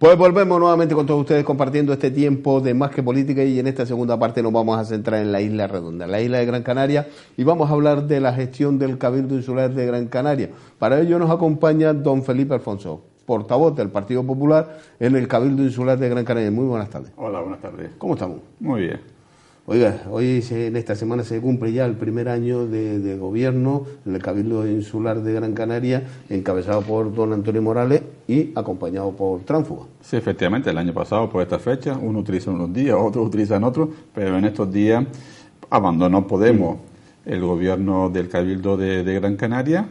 Pues volvemos nuevamente con todos ustedes compartiendo este tiempo de Más que Política, y en esta segunda parte nos vamos a centrar en la Isla Redonda, la isla de Gran Canaria, y vamos a hablar de la gestión del Cabildo Insular de Gran Canaria. Para ello nos acompaña don Felipe Alfonso, portavoz del Partido Popular en el Cabildo Insular de Gran Canaria. Muy buenas tardes. Hola, buenas tardes. ¿Cómo estamos? Muy bien. Oiga, hoy en esta semana se cumple ya el primer año de gobierno en el Cabildo Insular de Gran Canaria, encabezado por don Antonio Morales y acompañado por tránsfugas. Sí, efectivamente, el año pasado por esta fecha, uno utiliza unos días, otros utilizan otros, pero en estos días abandonó Podemos el gobierno del Cabildo de Gran Canaria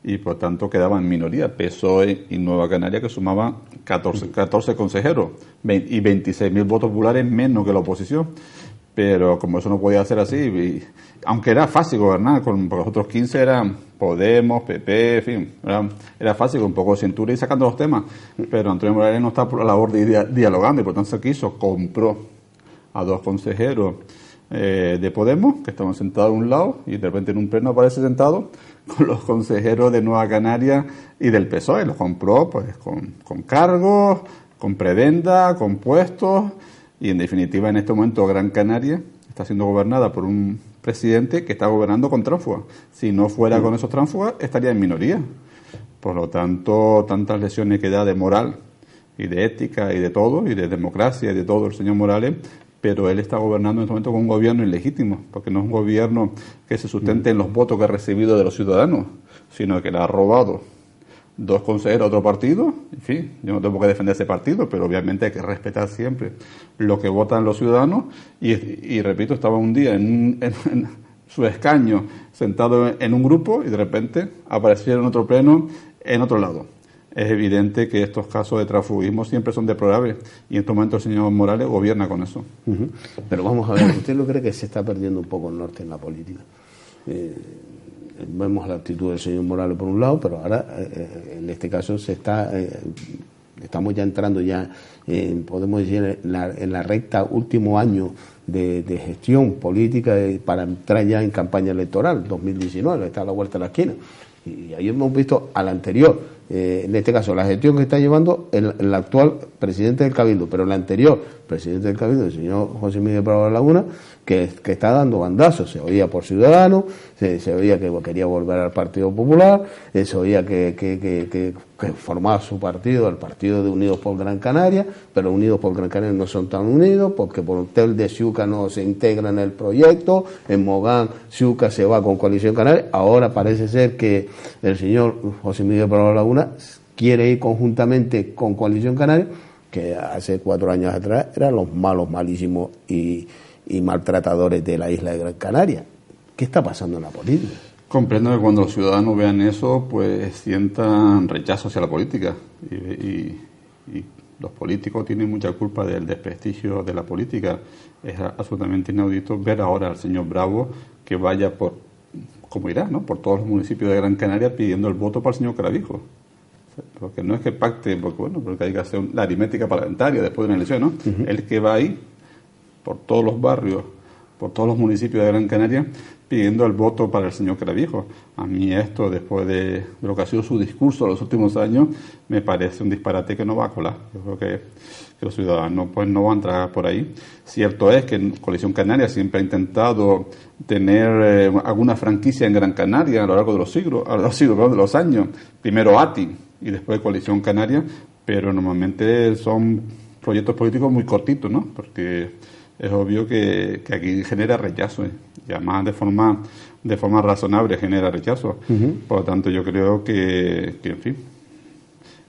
y por tanto quedaba en minoría PSOE y Nueva Canaria, que sumaban 14 consejeros y 26.000 votos populares menos que la oposición. Pero como eso no podía ser así, aunque era fácil gobernar, porque los otros 15 eran Podemos, PP, en fin, era fácil, con un poco de cintura y sacando los temas, pero Antonio Morales no está por la labor de ir dialogando y por tanto se quiso, compró a 2 consejeros de Podemos, que estaban sentados a un lado, y de repente en un pleno aparece sentado con los consejeros de Nueva Canaria y del PSOE. Los compró pues con cargos, con prebenda, con puestos. Y en definitiva, en este momento, Gran Canaria está siendo gobernada por un presidente que está gobernando con tránsfugas. Si no fuera con esos tránsfugas, estaría en minoría. Por lo tanto, tantas lesiones que da de moral y de ética y de todo, y de democracia y de todo el señor Morales, pero él está gobernando en este momento con un gobierno ilegítimo, porque no es un gobierno que se sustente en los votos que ha recibido de los ciudadanos, sino que le ha robado 2 consejeros a otro partido. En fin, yo no tengo por qué defender ese partido, pero obviamente hay que respetar siempre lo que votan los ciudadanos. Y repito, estaba un día en su escaño, sentado en un grupo, y de repente aparecía en otro pleno, en otro lado. Es evidente que estos casos de transfugismo siempre son deplorables, y en este momento el señor Morales gobierna con eso. Pero vamos a ver, ¿usted no cree que se está perdiendo un poco el norte en la política? Vemos la actitud del señor Morales por un lado, pero ahora en este caso estamos ya entrando podemos decir, en la recta último año de gestión política para entrar ya en campaña electoral, 2019, está a la vuelta de la esquina. Y ahí hemos visto al anterior, en este caso la gestión que está llevando el actual presidente del Cabildo, pero el anterior presidente del Cabildo, el señor José Miguel Bravo Laguna, que está dando bandazos. Se oía por Ciudadanos, se oía que quería volver al Partido Popular, se oía que formaba su partido, el Partido de Unidos por Gran Canaria, pero Unidos por Gran Canaria no son tan unidos, porque por Tel de Ciuca no se integra en el proyecto, en Mogán Ciuca se va con Coalición Canaria. Ahora parece ser que el señor José Miguel Bravo Laguna quiere ir conjuntamente con Coalición Canaria, que hace 4 años atrás eran los malos, malísimos y maltratadores de la isla de Gran Canaria. ¿Qué está pasando en la política? Comprendo que cuando los ciudadanos vean eso, pues sientan rechazo hacia la política. Y los políticos tienen mucha culpa del desprestigio de la política. Es absolutamente inaudito ver ahora al señor Bravo que vaya como irá, ¿no?, por todos los municipios de Gran Canaria pidiendo el voto para el señor Clavijo. Porque no es que pacte, porque hay que hacer la aritmética parlamentaria después de una elección, ¿no? El que va ahí por todos los barrios, por todos los municipios de Gran Canaria, pidiendo el voto para el señor Clavijo. A mí esto, después de lo que ha sido su discurso en los últimos años, me parece un disparate que no va a colar. Yo creo que los ciudadanos pues no van a entrar por ahí. Cierto es que Coalición Canaria siempre ha intentado tener alguna franquicia en Gran Canaria a lo largo de los años. Primero ATI y después Coalición Canaria, pero normalmente son proyectos políticos muy cortitos, ¿no? Porque es obvio que aquí genera rechazo, y además de forma razonable genera rechazo. Por lo tanto, yo creo que en fin,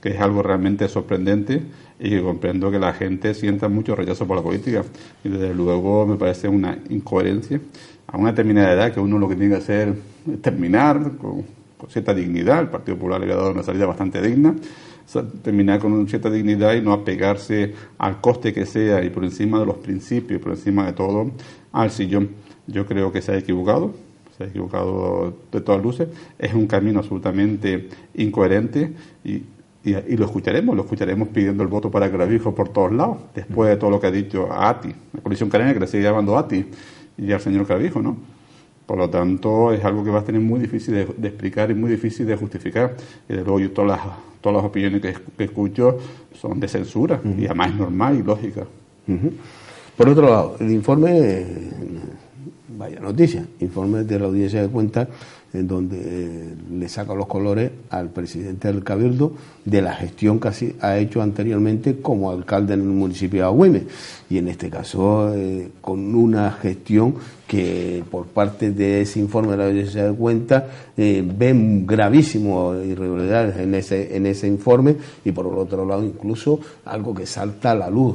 que es algo realmente sorprendente, y que comprendo que la gente sienta mucho rechazo por la política. Y desde luego me parece una incoherencia. A una determinada edad, que uno lo que tiene que hacer es terminar con cierta dignidad. El Partido Popular le ha dado una salida bastante digna. Terminar con cierta dignidad y no apegarse al coste que sea, y por encima de los principios, por encima de todo, al sillón. Yo creo que se ha equivocado de todas luces. Es un camino absolutamente incoherente, y lo escucharemos pidiendo el voto para Clavijo por todos lados, después de todo lo que ha dicho a ATI, la Coalición Canaria, que le sigue llamando ATI, y al señor Clavijo, ¿no? Por lo tanto, es algo que va a tener muy difícil de explicar y muy difícil de justificar. Y desde luego yo todas las opiniones que escucho son de censura, y además es normal y lógica. Por otro lado, el informe, vaya noticia, informe de la Audiencia de Cuentas, en donde le saca los colores al presidente del Cabildo de la gestión que así ha hecho anteriormente como alcalde en el municipio de Agüime, y en este caso con una gestión que por parte de ese informe de la Audiencia de Cuentas ven gravísimas irregularidades en ese informe, y por el otro lado incluso algo que salta a la luz,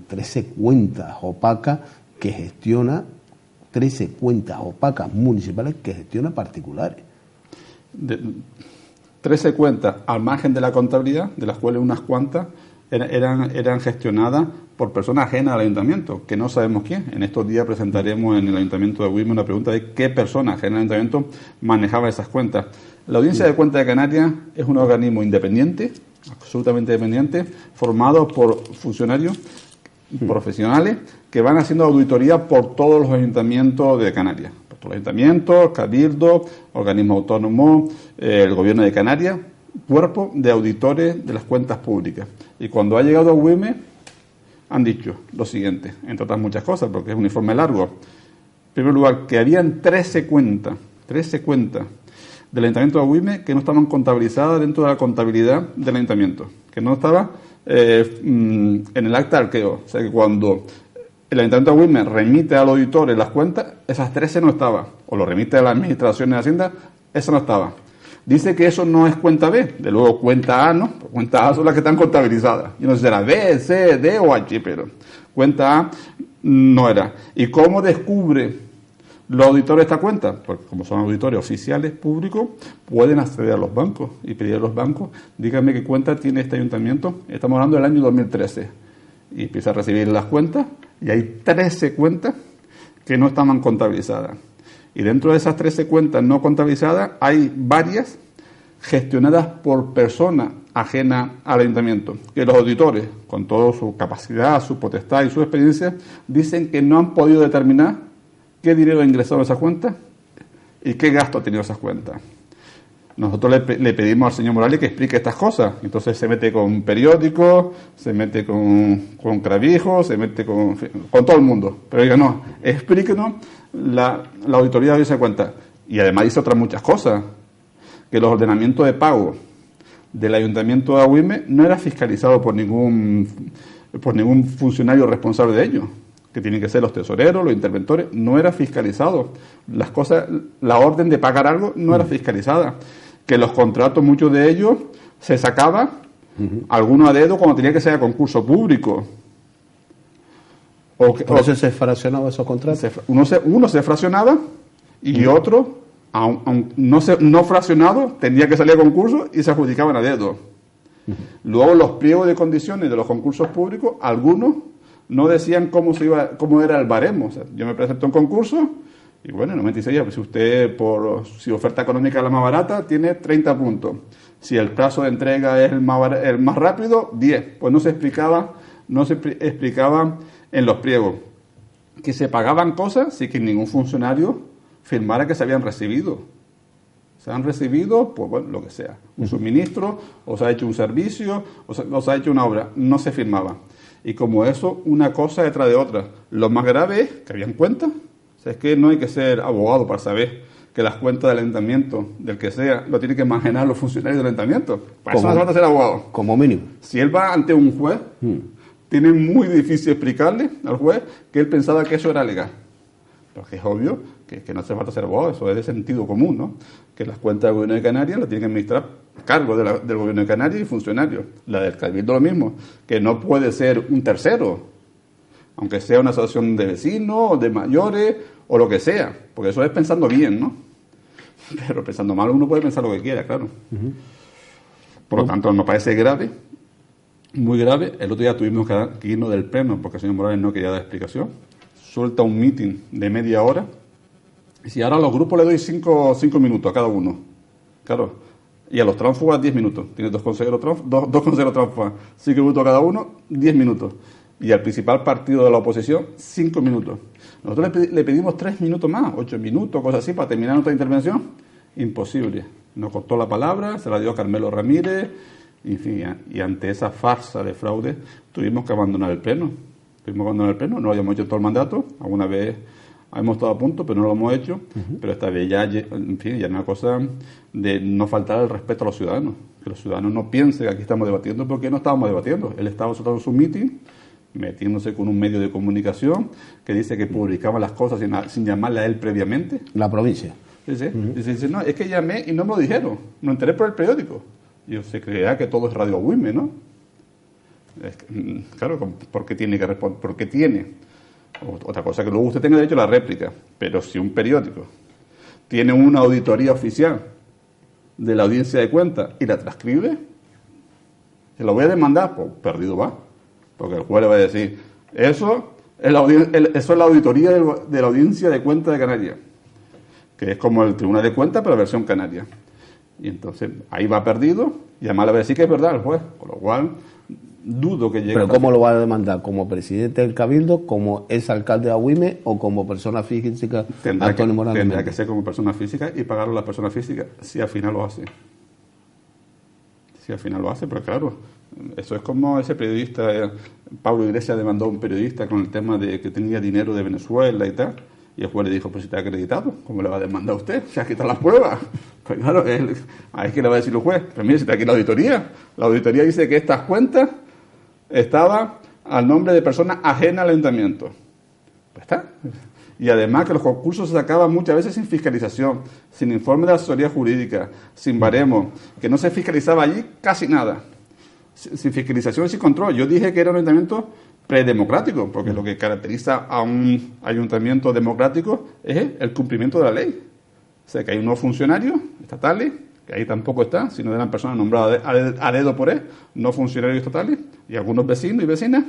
13 cuentas opacas que gestiona 13 cuentas opacas municipales que gestiona particulares. 13 cuentas al margen de la contabilidad, de las cuales unas cuantas eran gestionadas por personas ajenas al ayuntamiento, que no sabemos quién. En estos días presentaremos en el ayuntamiento de Agüime una pregunta de qué persona ajena al ayuntamiento manejaba esas cuentas. La Audiencia de Cuentas de Canarias es un organismo independiente, absolutamente independiente, formado por funcionarios profesionales que van haciendo auditoría por todos los ayuntamientos de Canarias, por todos los ayuntamientos, cabildo, organismo autónomo, el gobierno de Canarias, cuerpo de auditores de las cuentas públicas. Y cuando ha llegado a Agüime han dicho lo siguiente, entre otras muchas cosas, porque es un informe largo. En primer lugar, que habían 13 cuentas del ayuntamiento de Agüime que no estaban contabilizadas dentro de la contabilidad del ayuntamiento, que no estaba en el acta de arqueo. O sea que cuando el ayuntamiento de Agüime remite al auditor las cuentas, esas 13 no estaban, o lo remite a la administración de Hacienda, esa no estaba. Dice que eso no es cuenta B, de luego cuenta A, ¿no? Cuenta A son las que están contabilizadas. Yo no sé si era B, C, D o H, pero cuenta A no era. ¿Y cómo descubre los auditores esta cuenta? Porque como son auditores oficiales públicos, pueden acceder a los bancos y pedir a los bancos, díganme qué cuenta tiene este ayuntamiento. Estamos hablando del año 2013. Y empieza a recibir las cuentas, y hay 13 cuentas que no estaban contabilizadas. Y dentro de esas 13 cuentas no contabilizadas hay varias gestionadas por personas ajenas al ayuntamiento, que los auditores, con toda su capacidad, su potestad y su experiencia, dicen que no han podido determinar qué dinero ha ingresado a esas cuentas y qué gasto ha tenido esas cuentas. Nosotros le pedimos al señor Morales que explique estas cosas. Entonces se mete con periódicos, se mete con Cravijos, se mete con todo el mundo. Pero diga, no, explíquenos la auditoría de esa cuenta. Y además dice otras muchas cosas, que los ordenamientos de pago del Ayuntamiento de Agüime no era fiscalizado por ningún funcionario responsable de ello, que tienen que ser los tesoreros, los interventores, no era fiscalizado. Las cosas, la orden de pagar algo no era fiscalizada. Que los contratos, muchos de ellos, se sacaban, algunos a dedo cuando tenía que ser a concurso público. ¿Por eso se fraccionaban esos contratos? Uno se fraccionaba y otro, aun no fraccionado, tenía que salir a concurso y se adjudicaban a dedo. Luego los pliegos de condiciones de los concursos públicos, algunos no decían cómo era el baremo. O sea, yo me presento a un concurso y bueno, no me dice ya, pues si oferta económica es la más barata, tiene 30 puntos. Si el plazo de entrega es el más rápido, 10. Pues no se explicaba en los pliegos que se pagaban cosas sin que ningún funcionario firmara que se habían recibido. Se han recibido, pues bueno, lo que sea, un suministro, o se ha hecho un servicio, o se ha hecho una obra, no se firmaba. Y como eso, una cosa detrás de otra. Lo más grave es que habían cuentas. O sea, es que no hay que ser abogado para saber que las cuentas del ayuntamiento, del que sea, lo tienen que imaginar los funcionarios del ayuntamiento. Para eso no hace falta ser abogado. Como mínimo. Si él va ante un juez, tiene muy difícil explicarle al juez que él pensaba que eso era legal. Porque es obvio que no hace falta ser abogado, eso es de sentido común, ¿no? Que las cuentas del gobierno de Canarias las tienen que administrar cargo del gobierno de Canarias y funcionarios. La del Cabildo lo mismo, que no puede ser un tercero, aunque sea una asociación de vecinos, o de mayores, o lo que sea, porque eso es pensando bien, ¿no? Pero pensando mal uno puede pensar lo que quiera, claro. Por lo tanto, nos parece grave, muy grave. El otro día tuvimos que irnos del pleno porque el señor Morales no quería dar explicación. Suelta un meeting de media hora. Y si ahora a los grupos le doy 5 minutos a cada uno, claro, y a los tránsfugas 10 minutos. Tiene dos consejeros tránsfugas, 5 minutos a cada uno, 10 minutos. y al principal partido de la oposición 5 minutos. Nosotros le pedimos 3 minutos más, 8 minutos, cosas así, para terminar nuestra intervención. Imposible. Nos cortó la palabra, se la dio a Carmelo Ramírez, y, en fin, y ante esa farsa de fraude tuvimos que abandonar el pleno. No lo habíamos hecho todo el mandato, alguna vez hemos estado a punto, pero no lo hemos hecho. Pero esta vez ya, en fin, ya es una cosa de no faltar el respeto a los ciudadanos. Que los ciudadanos no piensen que aquí estamos debatiendo, porque no estábamos debatiendo. Él estaba soltando su meeting, metiéndose con un medio de comunicación que dice que publicaba las cosas sin llamarle a él previamente. La provincia. Sí. Dice, no, es que llamé y no me lo dijeron, me enteré por el periódico. Yo se creía que todo es Radio Agüime, ¿no? Claro, porque tiene que responder, porque tiene. Otra cosa que luego usted tenga derecho a la réplica, pero si un periódico tiene una auditoría oficial de la audiencia de cuentas y la transcribe, se lo voy a demandar, pues perdido va, porque el juez le va a decir, eso es la auditoría de la audiencia de cuentas de Canarias, que es como el Tribunal de Cuentas, pero versión canaria. Y entonces ahí va perdido, y además le va a decir que es verdad el juez, con lo cual dudo que llegue. ¿Pero cómo lo va a demandar? ¿Como presidente del Cabildo, como exalcalde de Agüime o como persona física? Tendrá que ser como persona física y pagarlo a la persona física si al final lo hace. Pero claro, eso es como ese periodista, Pablo Iglesias demandó a un periodista con el tema de que tenía dinero de Venezuela y tal. Y el juez le dijo, pues si está acreditado, ¿cómo le va a demandar a usted? Si aquí están las pruebas. Pues claro, ahí es que le va a decir el juez. Pero mire, si está aquí la auditoría dice que estas cuentas estaban al nombre de personas ajenas al ayuntamiento. Pues está. Y además que los concursos se sacaban muchas veces sin fiscalización, sin informe de asesoría jurídica, sin baremo, que no se fiscalizaba allí casi nada. Sin fiscalización y sin control. Yo dije que era un ayuntamiento predemocrático, porque lo que caracteriza a un ayuntamiento democrático es el cumplimiento de la ley. O sea, que hay unos funcionarios estatales, que ahí tampoco están, sino eran personas nombradas a dedo por él, no funcionarios estatales, y algunos vecinos y vecinas.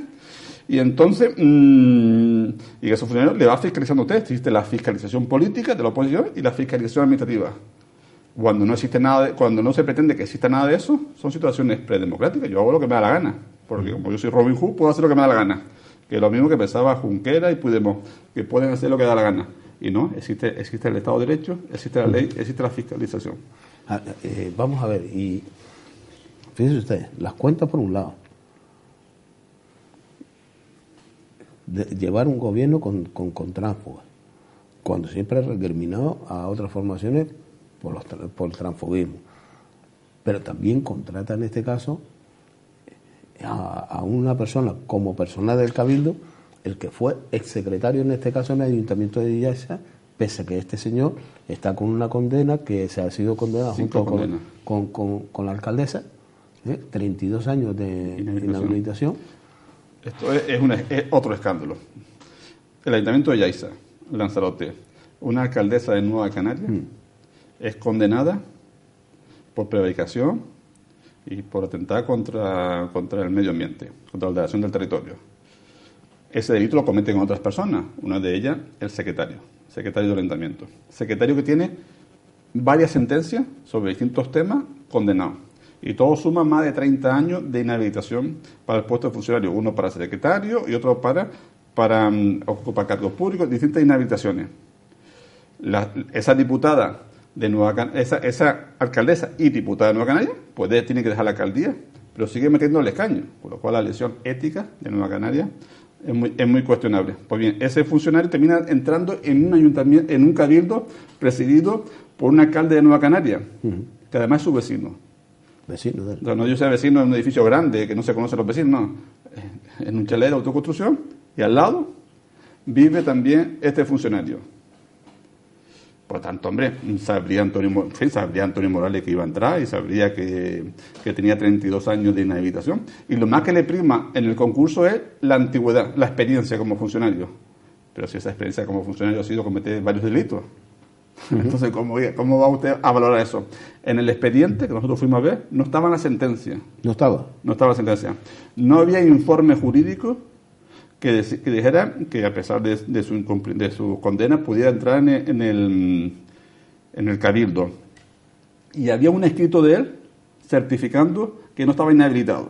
Y entonces, y esos funcionarios le va fiscalizando a usted. Existe la fiscalización política de la oposición y la fiscalización administrativa. Cuando no existe nada, cuando no se pretende que exista nada de eso, son situaciones predemocráticas. Yo hago lo que me da la gana, porque como yo soy Robin Hood, puedo hacer lo que me da la gana. Que es lo mismo que pensaba Junquera y Puigdemont, que pueden hacer lo que da la gana. Y no, existe el Estado de Derecho, existe la ley, existe la fiscalización. Vamos a ver, y fíjense ustedes, las cuentas por un lado. Llevar un gobierno con tránsfugas, cuando siempre ha recriminado a otras formaciones por el transfugismo, pero también contrata en este caso a una persona como persona del Cabildo, el que fue exsecretario en este caso en el Ayuntamiento de Illesa, pese a que este señor está con una condena que se ha sido condenado junto con la alcaldesa, 32 años de inhabilitación. Esto es otro escándalo. El Ayuntamiento de Illesa, Lanzarote, una alcaldesa de Nueva Canaria, es condenada por prevaricación y por atentar contra el medio ambiente, contra la ordenación del territorio. Ese delito lo cometen otras personas, una de ellas el secretario del ayuntamiento. Secretario que tiene varias sentencias sobre distintos temas condenados. Y todo suma más de 30 años de inhabilitación para el puesto de funcionario, uno para secretario y otro para ocupar cargos públicos, distintas inhabilitaciones. Esa diputada de esa alcaldesa y diputada de Nueva Canaria, pues tiene que dejar la alcaldía, pero sigue metiendo el escaño, por lo cual la lesión ética de Nueva Canaria es muy cuestionable. Pues bien, ese funcionario termina entrando en un ayuntamiento, en un cabildo presidido por un alcalde de Nueva Canaria, que además es su vecino. Vecino de él. No, yo soy vecino de un edificio grande que no se conocen los vecinos, no. En un chalet de autoconstrucción, y al lado vive también este funcionario. Por tanto, hombre, sabría Antonio Morales que iba a entrar y sabría que tenía 32 años de inhabilitación. Y lo más que le prima en el concurso es la antigüedad, la experiencia como funcionario. Pero si esa experiencia como funcionario ha sido cometer varios delitos, entonces, ¿cómo va usted a valorar eso? En el expediente que nosotros fuimos a ver, no estaba la sentencia. ¿No estaba? No estaba la sentencia. No había informe jurídico que dijera que a pesar de su condena pudiera entrar en el cabildo. Y había un escrito de él certificando que no estaba inhabilitado.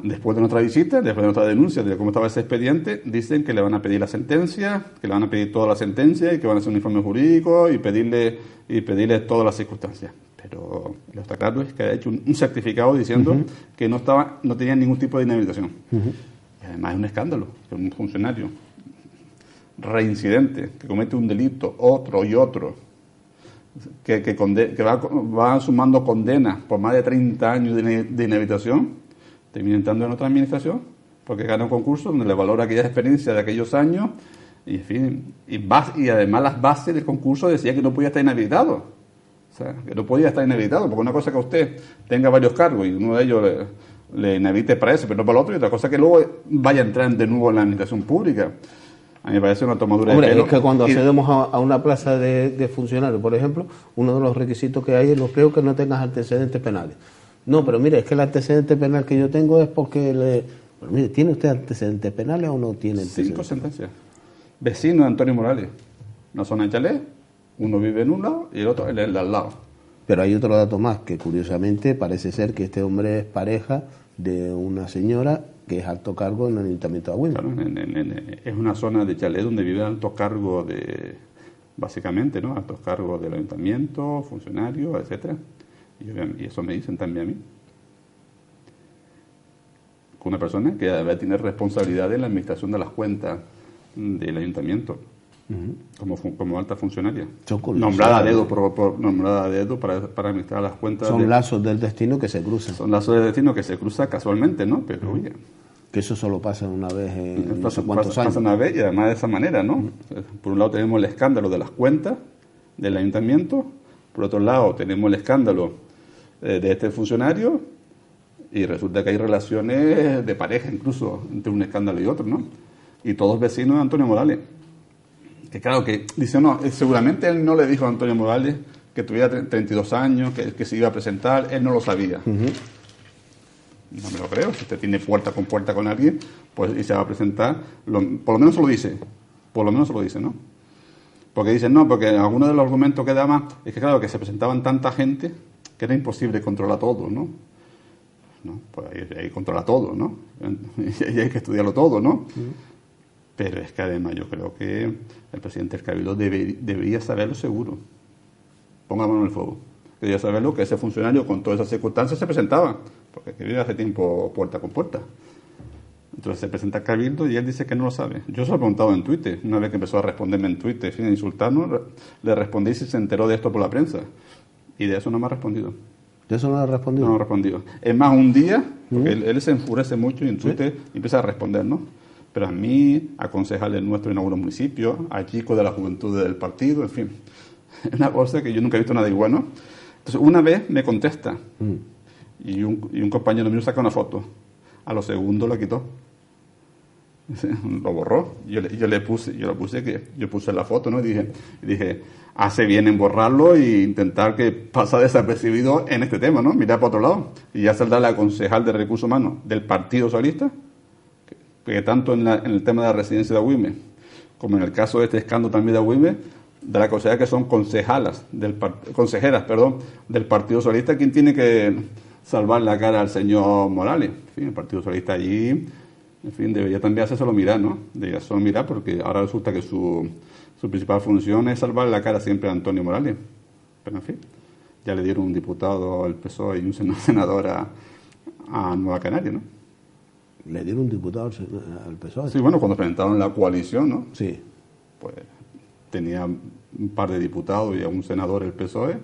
Después de nuestra visita, después de nuestra denuncia de cómo estaba ese expediente, dicen que le van a pedir la sentencia, que le van a pedir toda la sentencia y que van a hacer un informe jurídico y pedirle todas las circunstancias. Pero lo que está claro es que ha hecho un certificado diciendo que no tenía ningún tipo de inhabilitación. Y además es un escándalo que un funcionario reincidente que comete un delito, otro y otro, que va sumando condenas por más de 30 años de inhabilitación, termina entrando en otra administración porque gana un concurso donde le valora aquellas experiencias de aquellos años y, en fin, y además las bases del concurso decía que no podía estar inhabilitado. O sea, que no podía estar inhabilitado, porque una cosa es que usted tenga varios cargos y uno de ellos le inhabilite para eso, pero no para el otro, y otra cosa es que luego vaya a entrar de nuevo en la administración pública. A mí me parece una tomadura de pelo. Es que cuando accedemos a una plaza de funcionario, por ejemplo, uno de los requisitos que hay es los creo que no tengas antecedentes penales. No, pero mire, es que el antecedente penal que yo tengo es porque Pero mire, ¿tiene usted antecedentes penales o no tiene antecedentes? 5 sentencias. Vecino de Antonio Morales. Una zona de chalet, uno vive en un lado y el otro en el de al lado. Pero hay otro dato más, que curiosamente parece ser que este hombre es pareja de una señora que es alto cargo en el Ayuntamiento de Agüimes. Claro, es una zona de chalet donde vive altos cargos básicamente, ¿no? Altos cargos del Ayuntamiento, funcionarios, etcétera. Y eso me dicen también a mí. Con una persona que debe tener responsabilidad en la administración de las cuentas del ayuntamiento, como alta funcionaria. Nombrada a dedo para administrar las cuentas. Son lazos del destino que se cruzan. Son lazos del destino que se cruzan casualmente, ¿no? Pero oye, que eso solo pasa una vez en no sé cuántos años. Pasa una vez y además de esa manera, ¿no? Por un lado tenemos el escándalo de las cuentas del ayuntamiento, por otro lado tenemos el escándalo de este funcionario y resulta que hay relaciones de pareja incluso entre un escándalo y otro, ¿no? Y todos vecinos de Antonio Morales. Que claro, que dice, no, seguramente él no le dijo a Antonio Morales que tuviera 32 años, que se iba a presentar, él no lo sabía. No me lo creo, si usted tiene puerta con alguien, pues y se va a presentar, por lo menos se lo dice, ¿no? Porque dicen, no, porque algunos de los argumentos que daban es que claro, que se presentaban tanta gente que era imposible controlar todo, ¿no? Pues ahí controla todo, ¿no? Y hay que estudiarlo todo, ¿no? Pero es que además yo creo que el presidente del Cabildo debería saberlo seguro. Ponga mano en el fuego. Debería saberlo que ese funcionario con todas esas circunstancias se presentaba, porque que vive hace tiempo puerta con puerta. Entonces se presenta al Cabildo y él dice que no lo sabe. Yo se lo he preguntado en Twitter, una vez que empezó a responderme en Twitter, sin insultarnos, le respondí si se enteró de esto por la prensa. Y de eso no me ha respondido. ¿De eso no ha respondido? No me ha respondido. Es más, un día, porque él se enfurece mucho y en Twitter empieza a responder, ¿no? Pero a mí, a concejales nuestros en algunos municipios, a chicos de la juventud del partido, en fin. Es una cosa que yo nunca he visto nada igual, ¿no? Entonces, una vez me contesta y un compañero mío saca una foto. A los segundos la quitó. Lo borró. Yo puse la foto, ¿no? Y dije, hace bien en borrarlo e intentar que pasa desapercibido en este tema, ¿no? Mirar para otro lado. Y ya saldrá la concejal de Recursos Humanos del Partido Socialista, que tanto en el tema de la residencia de Agüimes, como en el caso de este escándalo también de Agüimes, de la consejería que son consejeras del Partido Socialista, quien tiene que salvar la cara al señor Morales. En fin, el Partido Socialista allí, en fin, debería también hacérselo mirar, ¿no? Debería hacerlo mirar porque ahora resulta que su principal función es salvar la cara siempre a Antonio Morales. Pero en fin, ya le dieron un diputado al PSOE y un senador a Nueva Canaria, ¿no? ¿Le dieron un diputado al PSOE? Sí, bueno, cuando presentaron la coalición, ¿no? Sí. Pues tenía un par de diputados y a un senador el PSOE,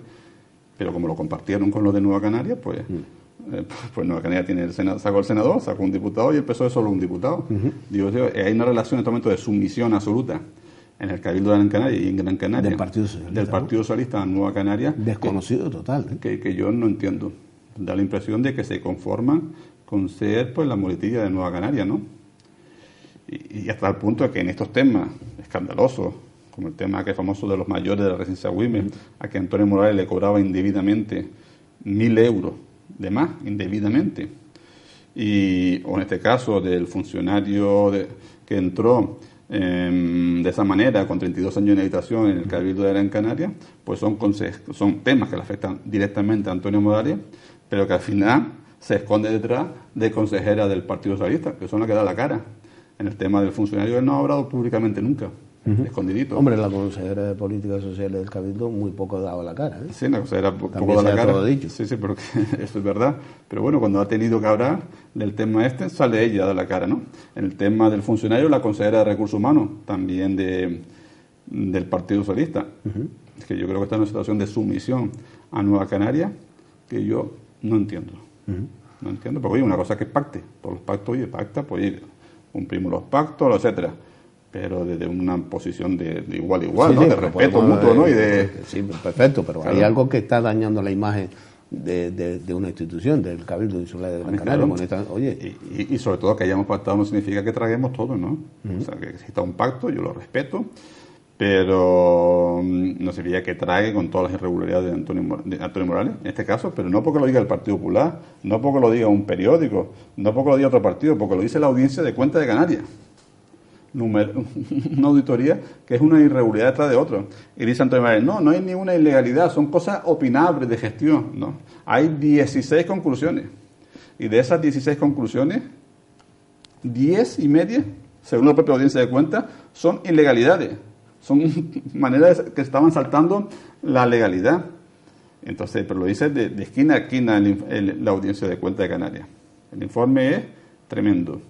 pero como lo compartieron con los de Nueva Canaria, pues Nueva Canaria sacó el senador, sacó un diputado y el PSOE solo un diputado. Digo, hay una relación en este momento de sumisión absoluta en el Cabildo de Gran Canaria y en Gran Canaria del Partido Socialista en Nueva Canaria, desconocido total, que yo no entiendo. Da la impresión de que se conforman con ser pues la muletilla de Nueva Canaria, ¿no? Y hasta el punto de que en estos temas escandalosos, como el tema que es famoso de los mayores de la residencia Agüimes, a que Antonio Morales le cobraba indebidamente 1.000 euros de más, indebidamente, o en este caso del funcionario que entró de esa manera, con 32 años de inhabilitación en el Cabildo de Gran Canaria, pues son temas que le afectan directamente a Antonio Morales, pero que al final se esconde detrás de consejera del Partido Socialista, que son las que da la cara. En el tema del funcionario él no ha hablado públicamente nunca, escondidito. Hombre, la consejera de Políticas Sociales del Cabildo muy poco daba la cara, ¿eh? Sí, la consejera poco da la cara. Todo dicho. Sí, porque eso es verdad. Pero bueno, cuando ha tenido que hablar del tema sale ella a dar la cara, ¿no? En el tema del funcionario, la consejera de Recursos Humanos, también del Partido Socialista. Es que yo creo que está en una situación de sumisión a Nueva Canarias que yo no entiendo. No entiendo, porque oye, una cosa que es pacte. Por los pactos, oye, pacta, pues oye, cumplimos los pactos, etcétera. Pero desde una posición de igual a igual, sí, ¿no? Sí, de respeto mutuo, ¿no? Sí, perfecto, pero claro, hay algo que está dañando la imagen de una institución, del Cabildo Insular de Gran Canaria. Claro. Oye. Y sobre todo que hayamos pactado no significa que traguemos todo, ¿no? O sea, que exista un pacto, yo lo respeto, pero no significa que trague con todas las irregularidades de Antonio Morales, en este caso, pero no porque lo diga el Partido Popular, no porque lo diga un periódico, no porque lo diga otro partido, porque lo dice la Audiencia de Cuentas de Canarias. Una auditoría que es una irregularidad detrás de otro. Y dice Antonio Morales, no hay ninguna ilegalidad, son cosas opinables de gestión, ¿no? Hay 16 conclusiones. Y de esas 16 conclusiones, 10 y media, según la propia Audiencia de Cuentas, son ilegalidades. Son maneras que estaban saltando la legalidad. Entonces, pero lo dice de esquina a esquina la Audiencia de Cuentas de Canarias. El informe es tremendo.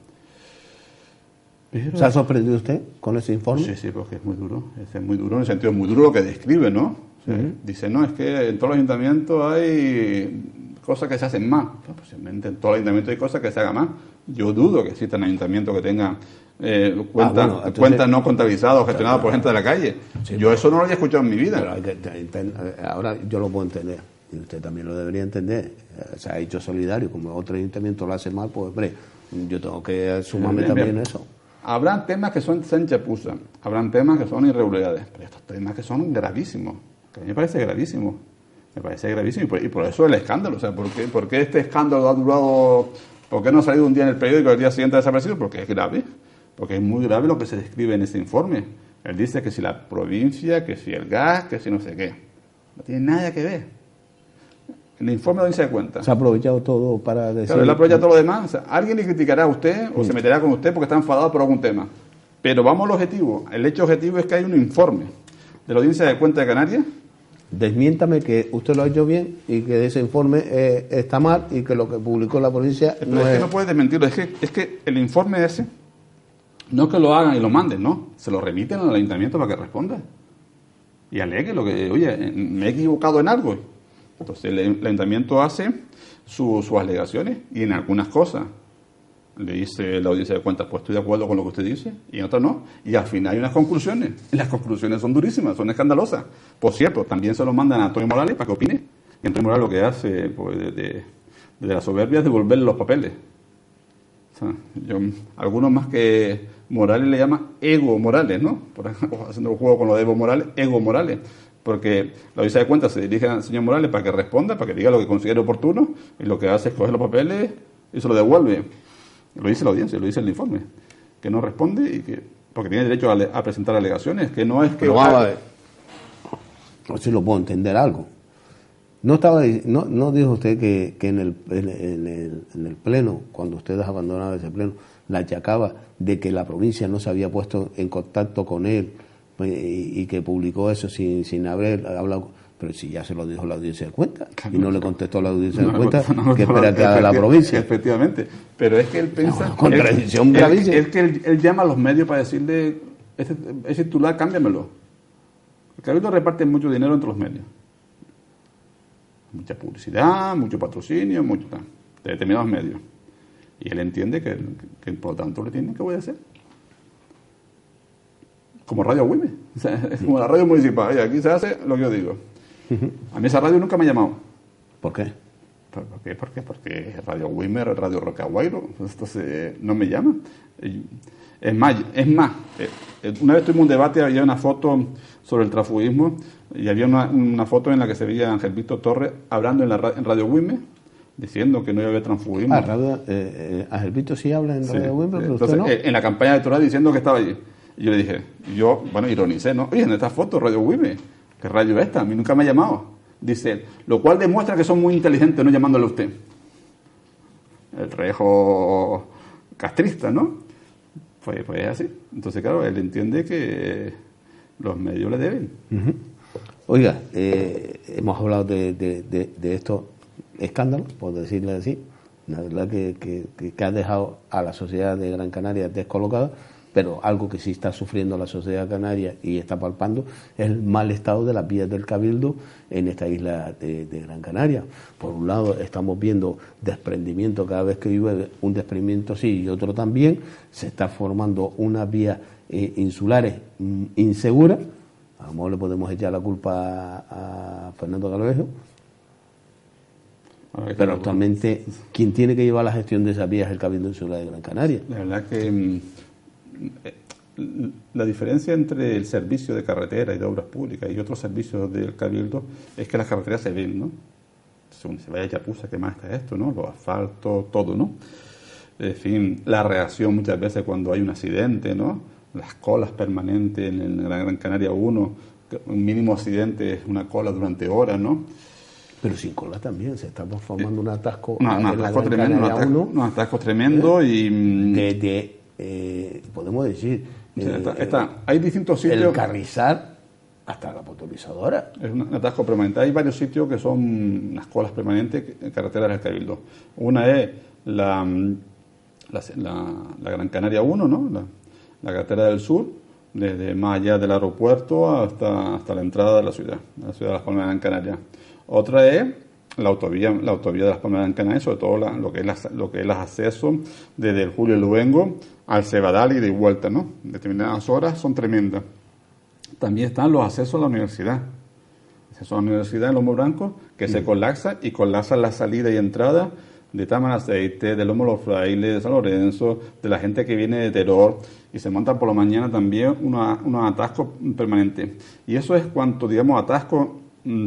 ¿Se ha sorprendido usted con ese informe? Sí, porque es muy duro. Es muy duro, en el sentido, es muy duro lo que describe, ¿no? O sea, dice, no, es que en todos los ayuntamientos hay cosas que se hacen más. Pues, posiblemente en todos los ayuntamientos hay cosas que se hagan más. Yo dudo que existan ayuntamientos que tengan cuentas no contabilizadas o gestionadas por gente de la calle. Sí, yo eso no lo había escuchado en mi vida. Ahora yo lo puedo entender. Y usted también lo debería entender. Se ha hecho solidario. Como otro ayuntamiento lo hace mal, pues, hombre, yo tengo que sumarme también eso. Habrán temas que son chapuza, habrán temas que son irregularidades, pero estos temas que son gravísimos, que a mí me parece gravísimo, y por eso el escándalo. O sea, ¿por qué este escándalo ha durado? ¿Por qué no ha salido un día en el periódico y al día siguiente ha desaparecido? Porque es grave, porque es muy grave lo que se describe en ese informe. Él dice que si la provincia, que si el gas, que si no sé qué, no tiene nada que ver. El informe de Audiencia de Cuentas. Se ha aprovechado todo para decir... Claro, él ha aprovechado todo lo demás. O sea, alguien le criticará a usted o se meterá con usted porque está enfadado por algún tema. Pero vamos al objetivo. El hecho objetivo es que hay un informe de la Audiencia de Cuentas de Canarias. Desmiéntame que usted lo ha hecho bien y que ese informe está mal y que lo que publicó la provincia no es... que no puede desmentirlo. Es que el informe ese, no es que lo hagan y lo manden, no. Se lo remiten al ayuntamiento para que responda. Y alegue lo que... Oye, me he equivocado en algo. Entonces el ayuntamiento hace sus alegaciones y en algunas cosas le dice la Audiencia de Cuentas, pues estoy de acuerdo con lo que usted dice, y en otras no. Y al final hay unas conclusiones, y las conclusiones son durísimas, son escandalosas. Por cierto, también se lo mandan a Antonio Morales para que opine. Y Antonio Morales lo que hace, pues, de la soberbia es devolverle los papeles. O sea, algunos más que Morales le llama Ego Morales, ¿no? Por ejemplo, haciendo el juego con lo de Evo Morales, Ego Morales. Porque la Audiencia de Cuentas se dirige al señor Morales para que responda, para que diga lo que considere oportuno, y lo que hace es coger los papeles y se lo devuelve. Lo dice la audiencia, lo dice el informe, que no responde y que porque tiene derecho a presentar alegaciones, que no es que... Pero vamos a ver, no sé si lo puedo entender algo. No dijo usted que en el pleno, cuando ustedes abandonaban ese pleno, la achacaba de que la provincia no se había puesto en contacto con él y que publicó eso sin haber hablado, pero si ya se lo dijo la Audiencia de Cuentas y no le contestó la Audiencia de Cuentas, que espera que haga la provincia. Efectivamente, pero es que él piensa... Una contradicción gravísima. Es que él llama a los medios para decirle, ese titular, cámbiamelo. El Cabildo reparte mucho dinero entre los medios. Mucha publicidad, mucho patrocinio, mucho tal, de determinados medios. Y él entiende que por lo tanto le tienen que obedecer. Como Radio Wime, o sea, es como la radio municipal. Oye, aquí se hace lo que yo digo. A mí esa radio nunca me ha llamado. ¿Por qué? ¿Por qué? Porque Radio Wime, Radio Rocaguairo, entonces no me llama. Es más, una vez tuvimos un debate, había una foto sobre el transfugismo y había una foto en la que se veía a Ángel Víctor Torres hablando en Radio Wime, diciendo que no iba a haber transfugismo. Ángel Víctor sí habla en Radio Wime, pero entonces, usted no. En la campaña electoral diciendo que estaba allí. Y yo le dije, ironicé, ¿no? Oye, en esta foto, Radio Wime, ¿qué radio es esta? A mí nunca me ha llamado. Dice, lo cual demuestra que son muy inteligentes no llamándole a usted. el rejo castrista, ¿no? Pues es así. Entonces, claro, él entiende que los medios le deben. Uh-huh. Oiga, hemos hablado de estos escándalos, por decirlo así. La verdad que ha dejado a la sociedad de Gran Canaria descolocada, pero algo que sí está sufriendo la sociedad canaria y está palpando es el mal estado de las vías del Cabildo en esta isla de Gran Canaria. Por un lado estamos viendo desprendimiento cada vez que llueve, un desprendimiento sí y otro también, se está formando unas vías insulares inseguras. A lo mejor le podemos echar la culpa a Fernando Calvejo, pero actualmente quien tiene que llevar la gestión de esas vías es el Cabildo Insular de Gran Canaria. La verdad que la diferencia entre el servicio de carretera y de obras públicas y otros servicios del Cabildo es que las carreteras se ven, ¿no? Según se vaya a Yapuza, ¿qué más está esto, no? Los asfaltos, todo, ¿no? En fin, la reacción muchas veces cuando hay un accidente, ¿no? Las colas permanentes en la Gran Canaria 1, un mínimo accidente es una cola durante horas, ¿no? Pero sin cola también, se está formando un atasco un atasco tremendo y... podemos decir, hay distintos sitios. El Carrizal hasta la potabilizadora. Es un atasco permanente. Hay varios sitios que son unas colas permanentes en carreteras del Cabildo. Una es la Gran Canaria 1, ¿no? La carretera del sur, desde más allá del aeropuerto hasta la entrada de la ciudad de Las Palmas de Gran Canaria. Otra es la autovía de Las Palmas de Gran Canaria, sobre todo lo que es los accesos desde el Julio Luengo al Cebadal y de vuelta, ¿no? Determinadas horas son tremendas. También están los accesos a la universidad. Acceso a la universidad en Lomo Branco, que se colapsa la salida y entrada de Tamaraceite, de Lomo Los Frailes, de San Lorenzo, de la gente que viene de Teror, y se montan por la mañana también unos atascos permanentes. Y eso es cuanto, digamos, atasco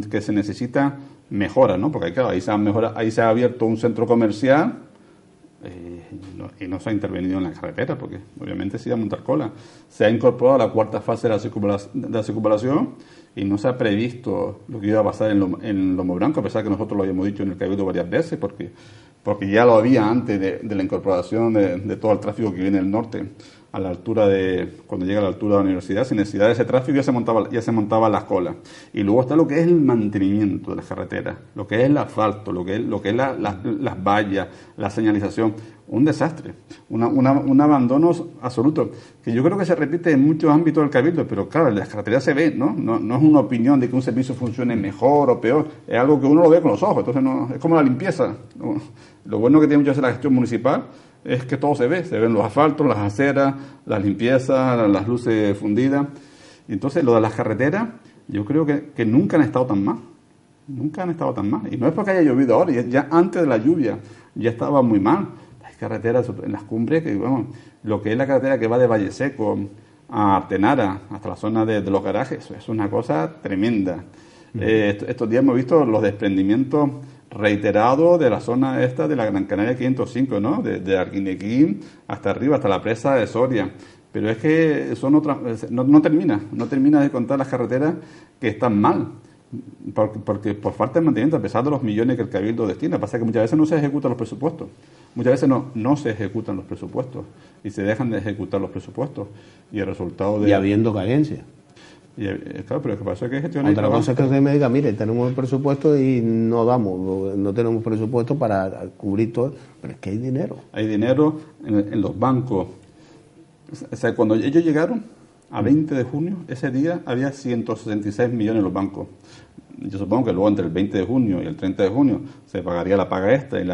que se necesita mejora, ¿no? Porque claro, ahí se ha abierto un centro comercial y no se ha intervenido en la carretera, porque obviamente se iba a montar cola. Se ha incorporado la cuarta fase de la circunvalación y no se ha previsto lo que iba a pasar en Lomo Branco, a pesar que nosotros lo habíamos dicho en el Cabildo varias veces, porque ya lo había antes de la incorporación de todo el tráfico que viene del norte, a la altura cuando llega a la altura de la universidad, sin necesidad de ese tráfico ya se montaba las colas. Y luego está lo que es el mantenimiento de las carreteras, lo que es el asfalto, lo que es las vallas, la señalización. Un desastre, un abandono absoluto, que yo creo que se repite en muchos ámbitos del Cabildo, pero claro, en las carreteras se ve, ¿no? No es una opinión de que un servicio funcione mejor o peor, es algo que uno lo ve con los ojos, entonces es como la limpieza, ¿no? Lo bueno que tiene muchas veces la gestión municipal es que todo se ven los asfaltos, las aceras, las limpiezas, las luces fundidas. Y entonces lo de las carreteras, yo creo que nunca han estado tan mal. Nunca han estado tan mal. Y no es porque haya llovido ahora, ya antes de la lluvia ya estaba muy mal. Hay carreteras en las cumbres, que bueno, lo que es la carretera que va de Valle Seco a Artenara, hasta la zona de los garajes, eso es una cosa tremenda. Estos días hemos visto los desprendimientos reiterado de la zona esta de la Gran Canaria 505, ¿no? De Arguineguín hasta arriba, hasta la presa de Soria. Pero es que son no termina de contar las carreteras que están mal, porque por falta de mantenimiento, a pesar de los millones que el Cabildo destina. Pasa que muchas veces no se ejecutan los presupuestos, muchas veces no se ejecutan los presupuestos y se dejan de ejecutar los presupuestos y el resultado de... Y habiendo carencia. Claro, pero lo que pasa es que gestionar... Otra cosa es que usted me diga, mire, tenemos el presupuesto y no tenemos presupuesto para cubrir todo, pero es que hay dinero. Hay dinero en los bancos. O sea, cuando ellos llegaron, a 20 de junio, ese día había 166 millones en los bancos. Yo supongo que luego entre el 20 de junio y el 30 de junio se pagaría la paga extra y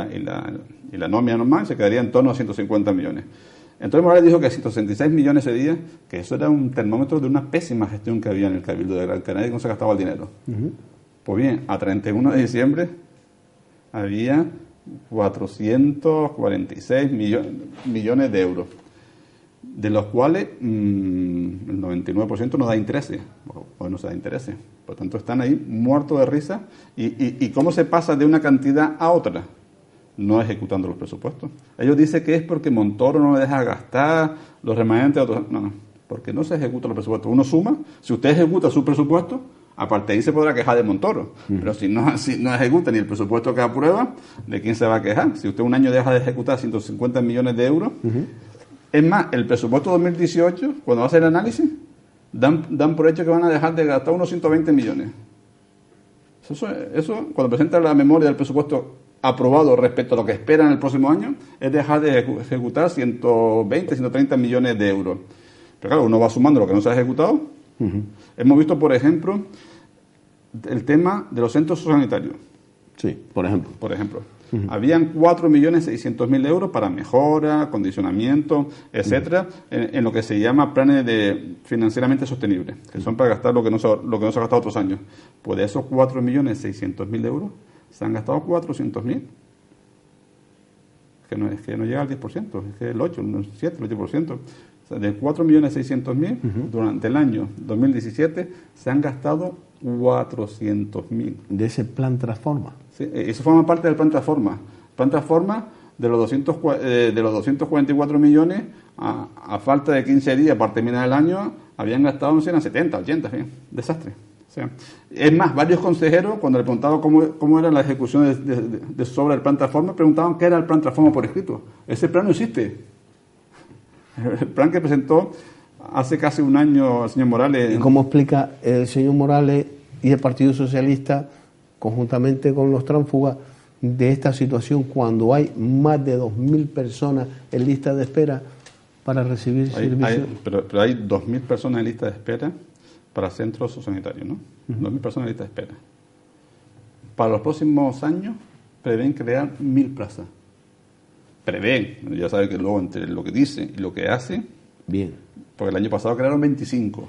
la nómina normal, se quedaría en torno a 150 millones. Entonces Morales dijo que 166 millones ese día, que eso era un termómetro de una pésima gestión que había en el Cabildo de Gran Canaria y cómo se gastaba el dinero. Pues bien, a 31 de diciembre había 446 millones de euros, de los cuales el 99% no da intereses, o no se da intereses. Por tanto, están ahí muertos de risa. ¿Y cómo se pasa de una cantidad a otra? No ejecutando los presupuestos. Ellos dicen que es porque Montoro no le deja gastar los remanentes de otros. No, porque no se ejecutan los presupuestos. Uno suma, si usted ejecuta su presupuesto, Aparte de ahí se podrá quejar de Montoro, pero si no ejecuta ni el presupuesto que aprueba, ¿de quién se va a quejar? Si usted un año deja de ejecutar 150 millones de euros, es más, el presupuesto 2018, cuando va a hacer el análisis, dan por hecho que van a dejar de gastar unos 120 millones. Eso, cuando presenta la memoria del presupuesto aprobado respecto a lo que esperan el próximo año, es dejar de ejecutar 120, 130 millones de euros. Pero claro, uno va sumando lo que no se ha ejecutado. Hemos visto, por ejemplo, el tema de los centros sanitarios. Sí, por ejemplo. Habían 4.600.000 euros para mejora, acondicionamiento, etcétera, en lo que se llama planes de financieramente sostenibles, que son para gastar lo que no se ha gastado otros años. Pues de esos 4.600.000 euros, se han gastado 400.000. Es que no llega al 10%, es que el 8, el 7, el 8%. O sea, de 4.600.000, durante el año 2017 se han gastado 400.000. De ese plan Transforma. Sí, eso forma parte del plan Transforma. Plan Transforma, de los 244 millones, a falta de 15 días para terminar el año, habían gastado, no sé, eran 70, 80, ¿sí? Desastre. O sea, es más, varios consejeros, cuando le preguntaban cómo era la ejecución sobre el plan Transforma, preguntaban qué era el plan Transforma por escrito. Ese plan no existe. El plan que presentó hace casi un año el señor Morales. ¿Y cómo explica el señor Morales y el Partido Socialista, conjuntamente con los tránsfugas, de esta situación cuando hay más de 2.000 personas en lista de espera para recibir servicios? Pero hay 2.000 personas en lista de espera para centros sanitarios, ¿no? 2.000 personas en lista de espera. Para los próximos años prevén crear 1.000 plazas. Prevén, ya saben que luego entre lo que dice y lo que hace, bien, porque el año pasado crearon 25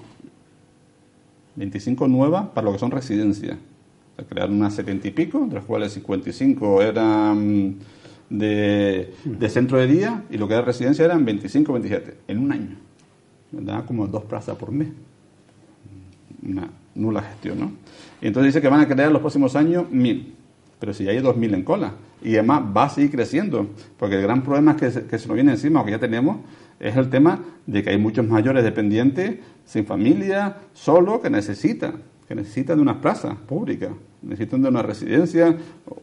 nuevas para lo que son residencias. O sea, crearon unas 70 y pico, de las cuales 55 eran de centro de día, y lo que era residencia eran 25, 27, en un año. Da como 2 plazas por mes. Una nula gestión, ¿no? Y entonces dice que van a crear los próximos años 1.000. Pero si ya hay 2.000 en cola, y además va a seguir creciendo, porque el gran problema que se nos viene encima, o que ya tenemos, es el tema de que hay muchos mayores dependientes, sin familia, solos, que necesitan de unas plazas públicas, necesitan de una residencia,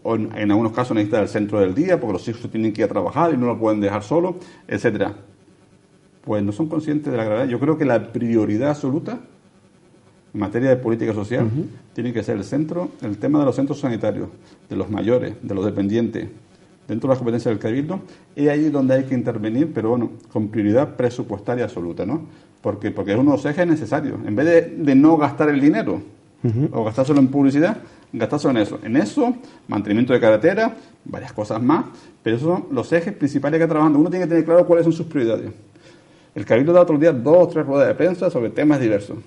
o en algunos casos necesitan el centro del día, porque los hijos tienen que ir a trabajar y no lo pueden dejar solo, etcétera. Pues no son conscientes de la gravedad. Yo creo que la prioridad absoluta en materia de política social, tiene que ser el tema de los centros sanitarios, de los mayores, de los dependientes, dentro de las competencias del Cabildo, y ahí donde hay que intervenir, pero bueno, con prioridad presupuestaria absoluta, ¿no? Porque es uno de los ejes necesarios. En vez de no gastar el dinero, o gastárselo en publicidad, gastárselo en eso. En eso, mantenimiento de carretera, varias cosas más, pero esos son los ejes principales que está trabajando. Uno tiene que tener claro cuáles son sus prioridades. El Cabildo da otro día 2 o 3 ruedas de prensa sobre temas diversos.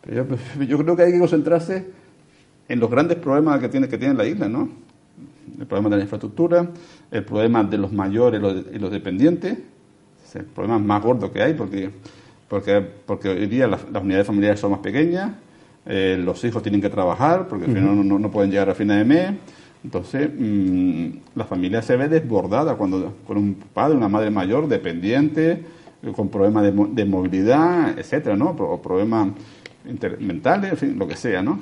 Pero yo creo que hay que concentrarse en los grandes problemas que tiene la isla, ¿no? El problema de la infraestructura, el problema de los mayores y los dependientes, es el problema más gordo que hay, porque hoy día las unidades familiares son más pequeñas, los hijos tienen que trabajar, porque si no pueden llegar a fin de mes. Entonces, la familia se ve desbordada con un padre, una madre mayor, dependiente, con problemas de movilidad, etcétera, ¿no? O problemas mentales, en fin, lo que sea, ¿no?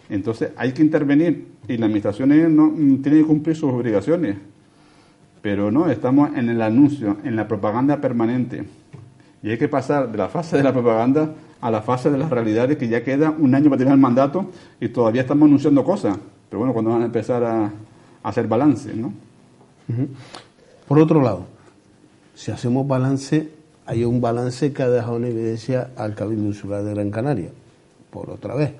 Entonces hay que intervenir y las administraciones tienen que cumplir sus obligaciones, pero no, estamos en el anuncio, en la propaganda permanente, y hay que pasar de la fase de la propaganda a la fase de las realidades, que ya queda un año para terminar el mandato y todavía estamos anunciando cosas, pero bueno, cuando van a empezar a hacer balance, ¿no? Por otro lado, si hacemos balance, hay un balance que ha dejado en evidencia al Cabildo Insular de Gran Canaria. Por otra vez,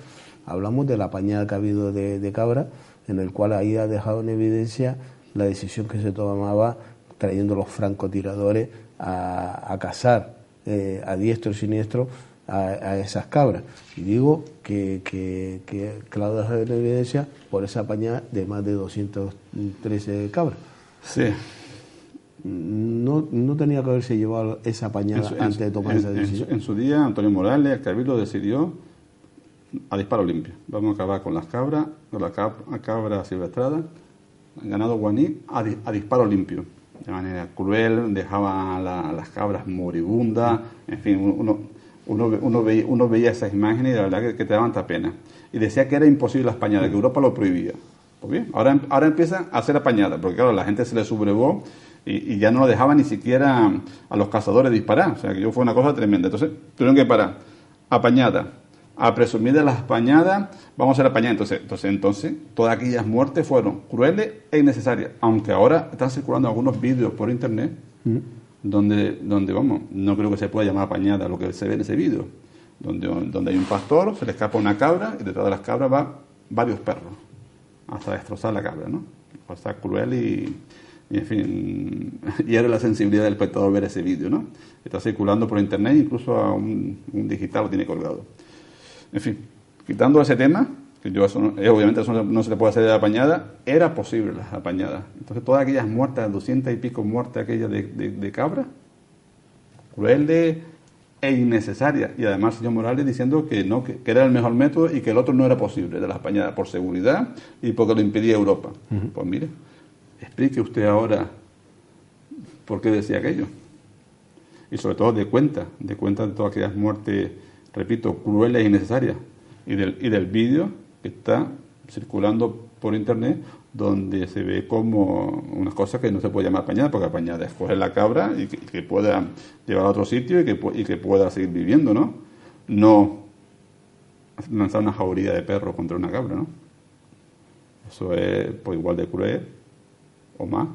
hablamos de la apañada que ha habido de Cabra, en el cual ahí ha dejado en evidencia la decisión que se tomaba trayendo los francotiradores a cazar a diestro y siniestro a esas cabras. Y digo que lo ha dejado en evidencia por esa apañada de más de 213 cabras. Sí. No tenía que haberse llevado esa apañada antes de tomar esa decisión. En su día, Antonio Morales, el Cabildo, decidió a disparo limpio. Vamos a acabar con las cabras, con la cabra silvestrada, ganado guaní, a disparo limpio. De manera cruel, dejaban a las cabras moribundas, en fin, uno veía esas imágenes y la verdad que te daban hasta pena. Y decía que era imposible la españada, que Europa lo prohibía. Pues bien, ahora empiezan a hacer apañada, porque claro, la gente se le sublevó y ya no lo dejaba ni siquiera a los cazadores disparar. O sea, que fue una cosa tremenda. Entonces, tuvieron que parar. Apañada. A presumir de las apañadas, vamos a hacer apañada. Entonces, todas aquellas muertes fueron crueles e innecesarias. Aunque ahora están circulando algunos vídeos por internet donde vamos, no creo que se pueda llamar apañada lo que se ve en ese vídeo. Donde hay un pastor, se le escapa una cabra y detrás de las cabras va varios perros hasta destrozar la cabra, ¿no? Cosa cruel y en fin, hiere la sensibilidad del espectador ver ese vídeo, ¿no? Está circulando por internet, incluso a un digital lo tiene colgado. En fin, quitando ese tema, que obviamente eso no se le puede hacer de apañada, era posible las apañadas. Entonces todas aquellas muertas, 200 y pico muertes aquellas de cabra, crueles e innecesaria. Y además el señor Morales diciendo que no, que era el mejor método y que el otro no era posible, de las apañadas, por seguridad y porque lo impedía Europa. Pues mire, explique usted ahora por qué decía aquello. Y sobre todo de cuenta de todas aquellas muertes, repito, crueles e innecesarias. Y del vídeo que está circulando por internet, donde se ve como unas cosas que no se puede llamar apañada, porque apañada es coger la cabra y que pueda llevar a otro sitio y que pueda seguir viviendo, ¿no? No lanzar una jauría de perros contra una cabra, ¿no? Eso es pues igual de cruel o más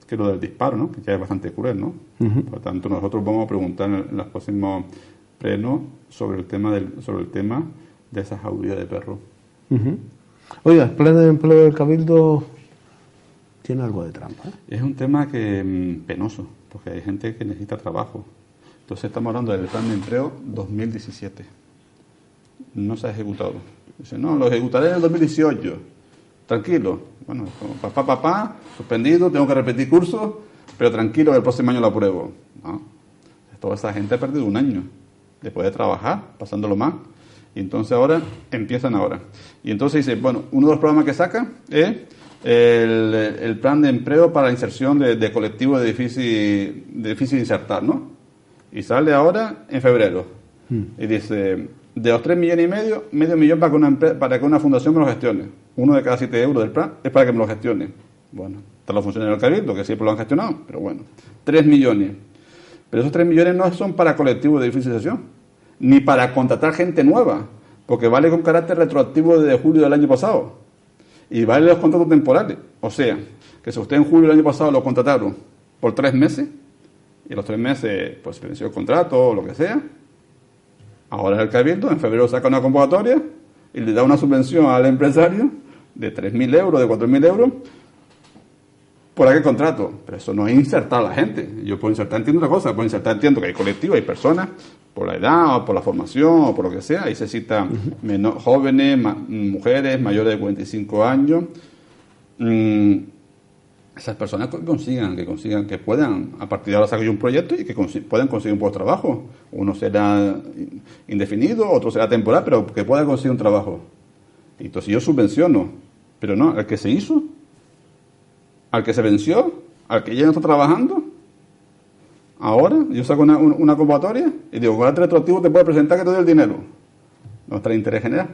que lo del disparo, ¿no? Que ya es bastante cruel, ¿no? Por lo tanto, nosotros vamos a preguntar en los próximos plenos sobre el tema de esa jauría de perros. Oiga, el plan de empleo del Cabildo tiene algo de trampa, ¿eh? Es un tema que penoso, porque hay gente que necesita trabajo. Entonces estamos hablando del plan de empleo 2017. No se ha ejecutado. Dice, no, lo ejecutaré en el 2018. Tranquilo. Bueno, papá, suspendido, tengo que repetir cursos, pero tranquilo, el próximo año lo apruebo. No. Toda esa gente ha perdido un año después de trabajar, pasándolo mal. Y entonces empiezan ahora. Y entonces dice, bueno, uno de los programas que saca es el plan de empleo para la inserción de colectivos de difícil insertar, ¿no? Y sale ahora en febrero. Y dice, de los 3,5 millones, medio millón para que una fundación me lo gestione. Uno de cada 7 euros del plan es para que me lo gestione. Bueno, están los funcionarios del Cabildo, que siempre lo han gestionado, pero bueno, 3 millones. Pero esos 3 millones no son para colectivos de difícil inserción, ni para contratar gente nueva, porque vale con carácter retroactivo desde julio del año pasado. Y vale los contratos temporales. O sea, que si usted en julio del año pasado lo contrataron por 3 meses, y a los 3 meses pues se venció el contrato o lo que sea, ahora el Cabildo en febrero saca una convocatoria y le da una subvención al empresario de 3.000 euros, de 4.000 euros, por aquel contrato. Pero eso no es insertar a la gente. Yo puedo insertar, entiendo una cosa, puedo insertar, entiendo que hay colectivos, hay personas, por la edad o por la formación o por lo que sea, ahí se cita jóvenes, mujeres mayores de 45 años. Esas personas que consigan, que puedan, a partir de ahora sacar un proyecto y que puedan conseguir un puesto de trabajo. Uno será indefinido, otro será temporal, pero que puedan conseguir un trabajo. Y entonces yo subvenciono, pero no, al que se hizo, al que se venció, al que ya no está trabajando. Ahora yo saco una convocatoria y digo, con el retroactivo te puedes presentar que te doy el dinero. ¿Dónde está el interés general?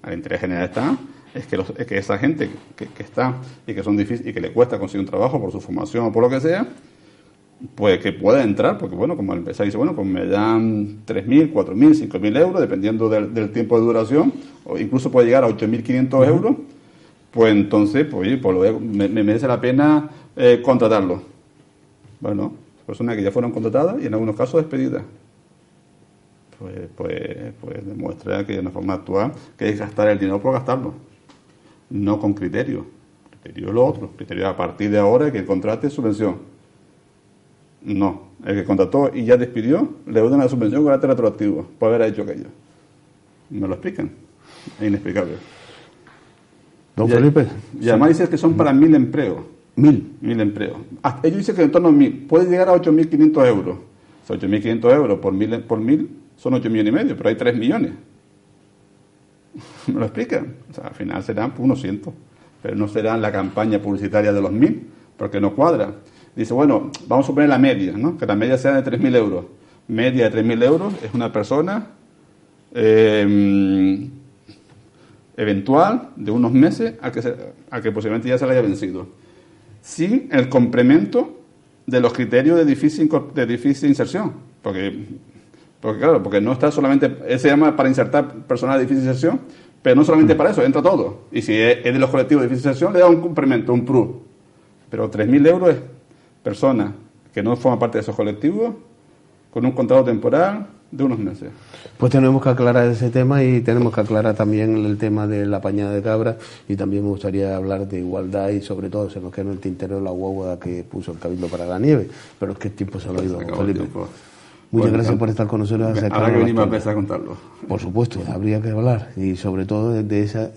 El interés general está, es que esa gente que está y que son difíciles y que le cuesta conseguir un trabajo por su formación o por lo que sea, pues que pueda entrar, porque bueno, como el empresario dice, bueno, pues me dan 3.000, 4.000, 5.000 euros, dependiendo del tiempo de duración, o incluso puede llegar a 8.500 euros, pues entonces, pues, oye, pues me merece la pena contratarlo. Bueno, personas que ya fueron contratadas y en algunos casos despedidas. Pues demuestra que de una forma actual que es gastar el dinero por gastarlo, no con criterio. Criterio es lo otro, criterio a partir de ahora que el contrato es subvención. No, el que contrató y ya despidió le da una subvención con carácter retroactivo por haber hecho aquello. ¿Me lo explican? Es inexplicable. Don Felipe. Y además dice que son para 1.000 empleos. 1.000 empleos. Ellos dicen que en torno a 1.000. Puede llegar a 8.500 euros. O sea, 8.500 euros por 1.000 son 8,5 millones, pero hay 3 millones. ¿Me lo explican? O sea, al final serán unos cientos, pero no serán la campaña publicitaria de los 1.000, porque no cuadra. Dice, bueno, vamos a suponer la media, ¿no? Que la media sea de 3.000 euros. media de 3.000 euros es una persona eventual de unos meses a que posiblemente ya se le haya vencido, sin el complemento de los criterios de difícil inserción, porque no está solamente, se llama para insertar personas de difícil inserción, pero no solamente para eso, entra todo, y si es de los colectivos de difícil inserción le da un complemento, un plus, pero 3.000 euros es persona que no forma parte de esos colectivos con un contrato temporal de unos meses. Pues tenemos que aclarar ese tema y tenemos que aclarar también el tema de la pañada de cabras, y también me gustaría hablar de igualdad y sobre todo se nos queda en el tintero la guagua que puso el Cabildo para la nieve, pero es que el tiempo se lo ha ido, Felipe. Muchas gracias por estar con nosotros. Habrá que venir más veces a contarlo. Por supuesto, habría que hablar y sobre todo de esa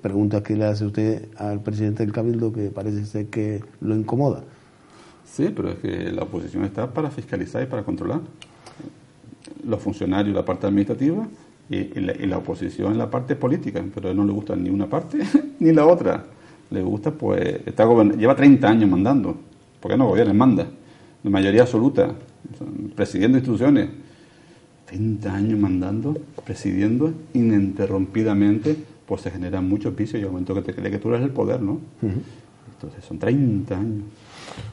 pregunta que le hace usted al presidente del Cabildo, que parece ser que lo incomoda. Sí, pero es que la oposición está para fiscalizar y para controlar. Los funcionarios la parte administrativa y la oposición en la parte política, pero a él no le gusta ni una parte ni la otra. Le gusta, pues, lleva 30 años mandando. ¿Por qué no gobierna? Manda. De mayoría absoluta, presidiendo instituciones. 30 años mandando, presidiendo ininterrumpidamente, pues se generan muchos vicios y el momento que te cree que tú eres el poder, ¿no? Entonces son 30 años.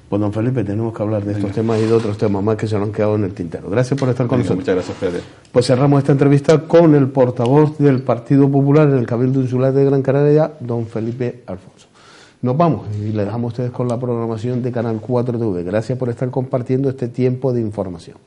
Pues don Felipe, tenemos que hablar de estos temas y de otros temas más que se nos han quedado en el tintero. Gracias por estar con nosotros. Muchas gracias, Fede. Pues cerramos esta entrevista con el portavoz del Partido Popular en el Cabildo Insular de Gran Canaria, don Felipe Alfonso. Nos vamos y le dejamos a ustedes con la programación de Canal 4 TV. Gracias por estar compartiendo este tiempo de información.